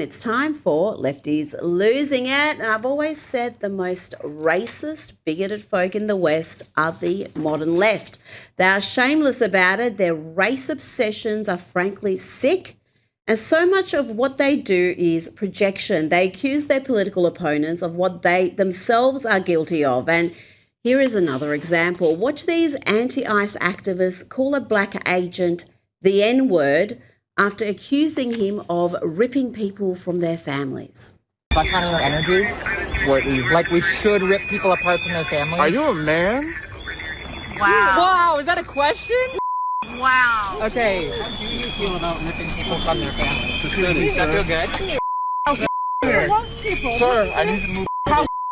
It's time for Lefties Losing It. And I've always said the most racist, bigoted folk in the West are the modern left. They are shameless about it. Their race obsessions are frankly sick. And so much of what they do is projection. They accuse their political opponents of what they themselves are guilty of. And here is another example. Watch these anti-ICE activists call a black agent the N-word after accusing him of ripping people from their families. That kind of energy, like we should rip people apart from their families. Are you a man? Wow. Wow, is that a question? Wow. Okay. How do you feel about ripping people from their families? Does that feel good? I love people. Sir, I need to move.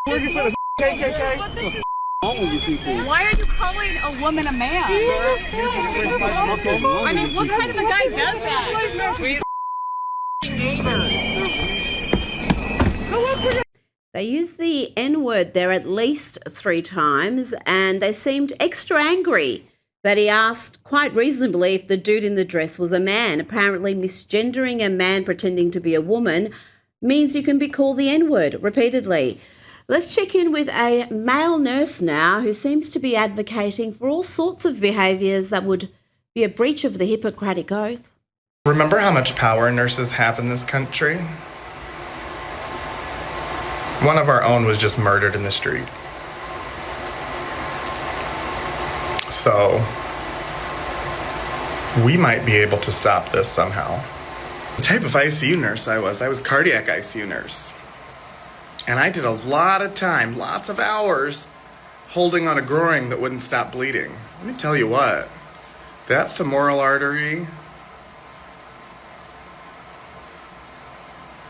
Where'd you put a KKK? Why are you calling a woman a man? I mean, what kind of a guy does that? They used the N-word there at least 3 times, and they seemed extra angry that he asked quite reasonably if the dude in the dress was a man. Apparently misgendering a man pretending to be a woman means you can be called the N-word repeatedly. Let's check in with a male nurse now who seems to be advocating for all sorts of behaviours that would be a breach of the Hippocratic Oath. Remember how much power nurses have in this country? One of our own was just murdered in the street. So, we might be able to stop this somehow. The type of ICU nurse I was cardiac ICU nurse. And I did a lot of time, lots of hours, holding on a groin that wouldn't stop bleeding. Let me tell you what, that femoral artery,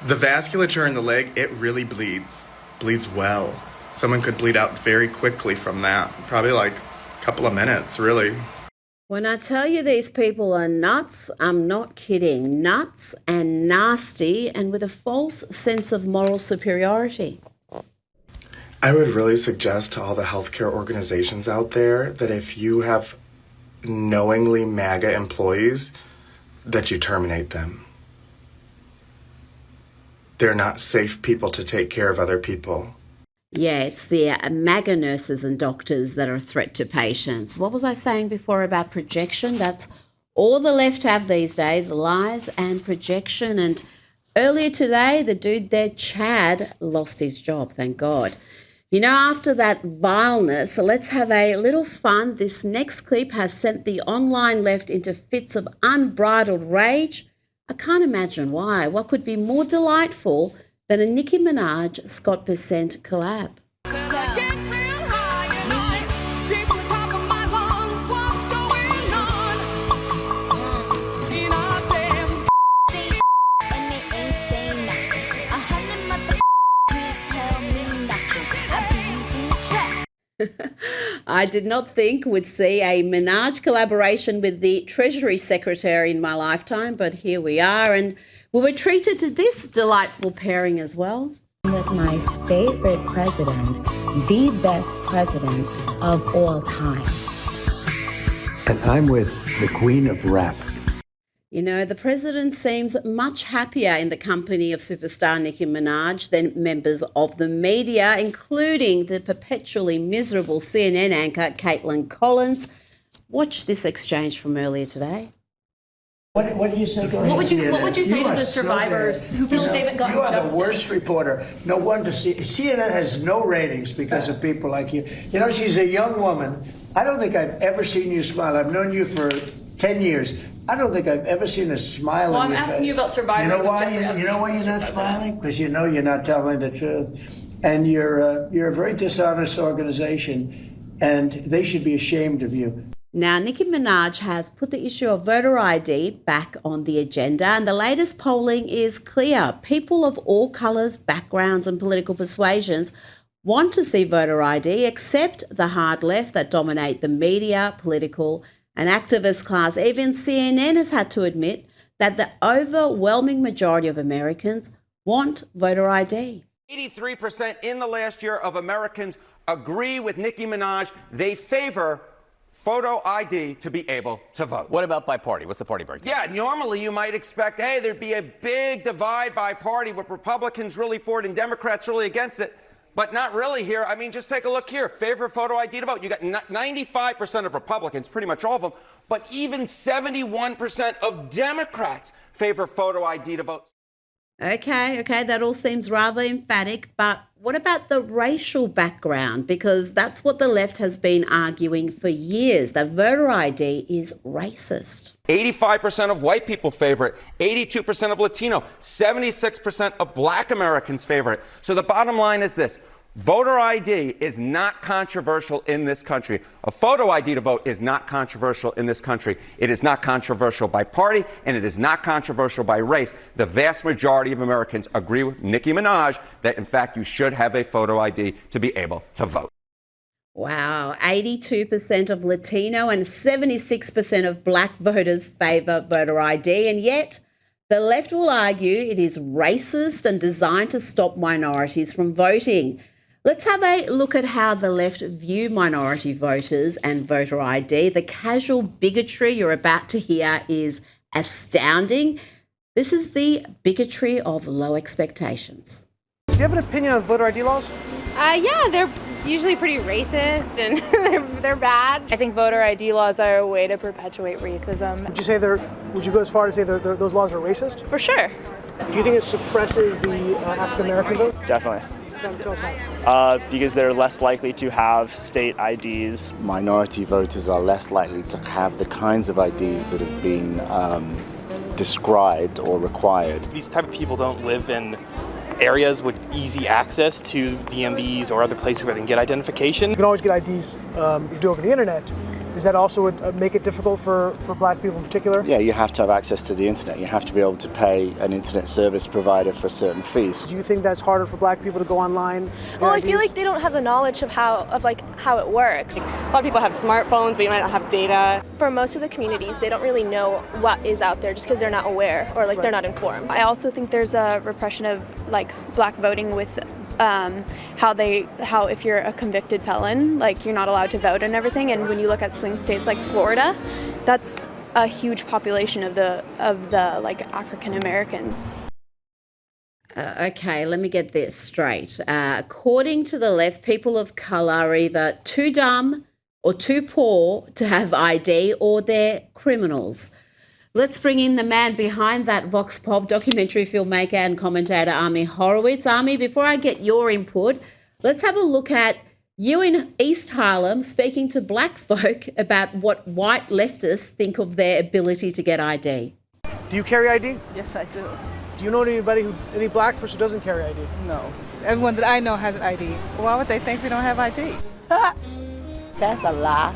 the vasculature in the leg, it really bleeds well. Someone could bleed out very quickly from that, probably like a couple of minutes, really. When I tell you these people are nuts, I'm not kidding. Nuts and nasty and with a false sense of moral superiority. I would really suggest to all the healthcare organizations out there that if you have knowingly MAGA employees, that you terminate them. They're not safe people to take care of other people. Yeah, it's the MAGA nurses and doctors that are a threat to patients. What was I saying before about projection? That's all the left have these days, lies and projection. And earlier today, the dude there, Chad, lost his job, thank God. You know, after that vileness, let's have a little fun. This next clip has sent the online left into fits of unbridled rage. I can't imagine why. What could be more delightful than a Nicki Minaj, Scott Percent collab? I did not think we'd see a Minaj collaboration with the Treasury Secretary in my lifetime, but here we are, and we were treated to this delightful pairing as well. With my favorite president, the best president of all time. And I'm with the Queen of Rap. You know, the president seems much happier in the company of superstar Nicki Minaj than members of the media, including the perpetually miserable CNN anchor Caitlin Collins. Watch this exchange from earlier today. What did you say? What would you say to the survivors who feel they haven't gotten justice? You are the worst reporter. No wonder CNN has no ratings because of people like you. You know, she's a young woman. I don't think I've ever seen you smile. I've known you for 10 years. I don't think I've ever seen a smile well, on your face. I'm asking you about survivors. You know why you're not smiling? Because you know you're not telling the truth. And you're a very dishonest organization, and they should be ashamed of you. Now, Nicki Minaj has put the issue of voter ID back on the agenda, and the latest polling is clear. People of all colours, backgrounds and political persuasions want to see voter ID, except the hard left that dominate the media, political and activist class. Even CNN has had to admit that the overwhelming majority of Americans want voter ID. 83% in the last year of Americans agree with Nicki Minaj. They favor photo ID to be able to vote. What about by party? What's the party breakdown? Yeah, normally you might expect, hey, there'd be a big divide by party with Republicans really for it and Democrats really against it. But not really here. I mean, just take a look here. Favorite photo ID to vote. You got 95% of Republicans, pretty much all of them, but even 71% of Democrats favor photo ID to vote. Okay, that all seems rather emphatic, but what about the racial background? Because that's what the left has been arguing for years, that voter ID is racist. 85% of white people favor it, 82% of Latino, 76% of black Americans favor it. So the bottom line is this. Voter ID is not controversial in this country. A photo ID to vote is not controversial in this country. It is not controversial by party, and it is not controversial by race. The vast majority of Americans agree with Nicki Minaj that, in fact, you should have a photo ID to be able to vote. Wow, 82% of Latino and 76% of black voters favour voter ID, and yet the left will argue it is racist and designed to stop minorities from voting. Let's have a look at how the left view minority voters and voter ID. The casual bigotry you're about to hear is astounding. This is the bigotry of low expectations. Do you have an opinion on voter ID laws? Yeah, they're usually pretty racist and they're bad. I think voter ID laws are a way to perpetuate racism. Would you go as far to say those laws are racist? For sure. Do you think it suppresses the African American vote? Definitely. Tell us how. Because they're less likely to have state IDs. Minority voters are less likely to have the kinds of IDs that have been described or required. These type of people don't live in areas with easy access to DMVs or other places where they can get identification. You can always get IDs you do over the internet. Does that also make it difficult for black people in particular? Yeah, you have to have access to the internet. You have to be able to pay an internet service provider for certain fees. Do you think that's harder for black people to go online? Well, I feel like they don't have the knowledge of how it works. A lot of people have smartphones, but you might not have data. For most of the communities, they don't really know what is out there just because they're not aware or they're not informed. I also think there's a repression of black voting with how if you're a convicted felon, you're not allowed to vote and everything. And when you look at swing states like Florida, that's a huge population of the African Americans. Okay, let me get this straight. According to the left, people of colour are either too dumb or too poor to have ID, or they're criminals. Let's bring in the man behind that Vox Pop, documentary filmmaker and commentator Ami Horowitz. Ami, before I get your input, let's have a look at you in East Harlem speaking to black folk about what white leftists think of their ability to get ID. Do you carry ID? Yes, I do. Do you know any black person who doesn't carry ID? No. Everyone that I know has an ID. Why would they think we don't have ID? That's a lie.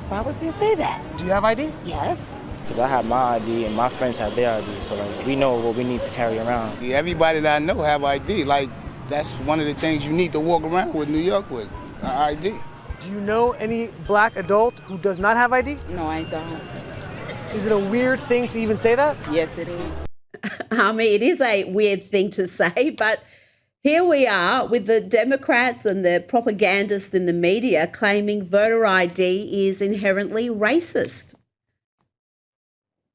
Why would they say that? Do you have ID? Yes. Because I have my ID and my friends have their ID, so we know what we need to carry around. Everybody that I know have ID. That's one of the things you need to walk around with New York with, ID. Do you know any black adult who does not have ID? No, I don't. Is it a weird thing to even say that? Yes, it is. It is a weird thing to say, but here we are with the Democrats and the propagandists in the media claiming voter ID is inherently racist.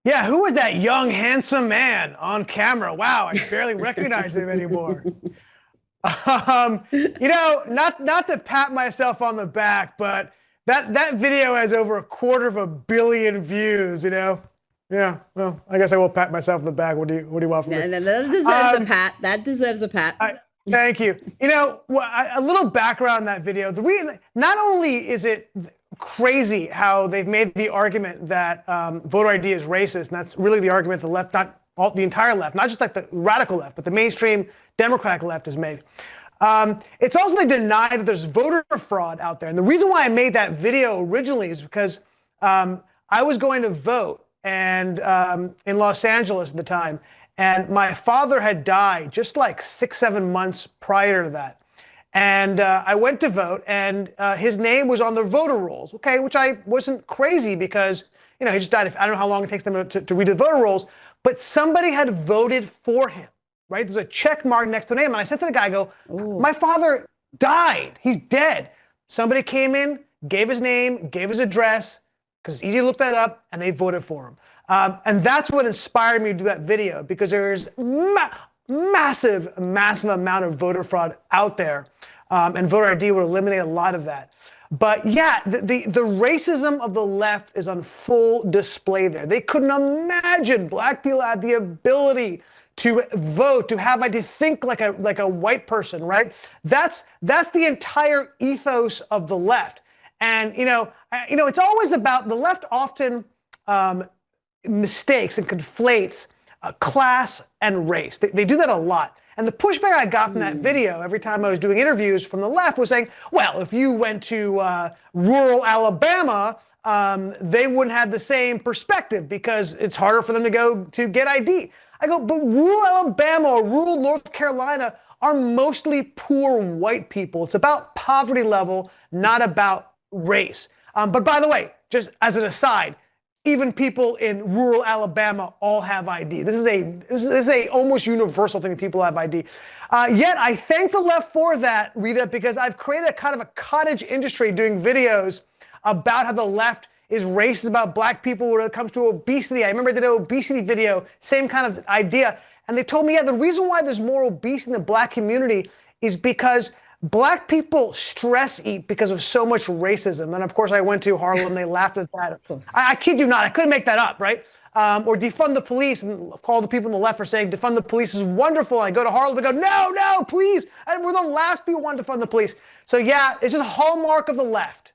Yeah, who was that young, handsome man on camera? Wow, I barely recognize him anymore. Not to pat myself on the back, but that video has over 250 million views, Yeah, well, I guess I will pat myself on the back. What do you want from me? No, that deserves a pat. That deserves a pat. Thank you. A little background on that video. Not only is it crazy how they've made the argument that voter ID is racist, and that's really the argument the left, the entire left, not just the radical left, but the mainstream Democratic left has made. It's also they deny that there's voter fraud out there. And the reason why I made that video originally is because I was going to vote and in Los Angeles at the time, and my father had died just 6-7 months prior to that. And I went to vote, and his name was on the voter rolls, okay, which I wasn't crazy because, he just died. I don't know how long it takes them to read the voter rolls, but somebody had voted for him, right? There's a check mark next to the name. And I said to the guy, my father died. He's dead. Somebody came in, gave his name, gave his address, because it's easy to look that up, and they voted for him. And that's what inspired me to do that video, because there's massive amount of voter fraud out there, and voter ID would eliminate a lot of that. But yeah, the racism of the left is on full display there. They couldn't imagine black people had the ability to vote, to have to think like a white person, right? That's the entire ethos of the left. And it's always about the left often mistakes and conflates class and race. They do that a lot. And the pushback I got from that video every time I was doing interviews from the left was saying, well, if you went to rural Alabama, they wouldn't have the same perspective because it's harder for them to go to get ID. I go, but rural Alabama or rural North Carolina are mostly poor white people. It's about poverty level, not about race. But by the way, just as an aside, even people in rural Alabama all have ID. This is a almost universal thing that people have ID. Yet I thank the left for that, Rita, because I've created a kind of a cottage industry doing videos about how the left is racist about black people when it comes to obesity. I remember I did an obesity video, same kind of idea. And they told me, yeah, the reason why there's more obesity in the black community is because black people stress eat because of so much racism. And of course, I went to Harlem, they laughed at that. I kid you not, I couldn't make that up, right? Or defund the police, and call the people on the left for saying defund the police is wonderful. And I go to Harlem, they go, no, please. And we're the last people who want to defund the police. So yeah, it's just a hallmark of the left.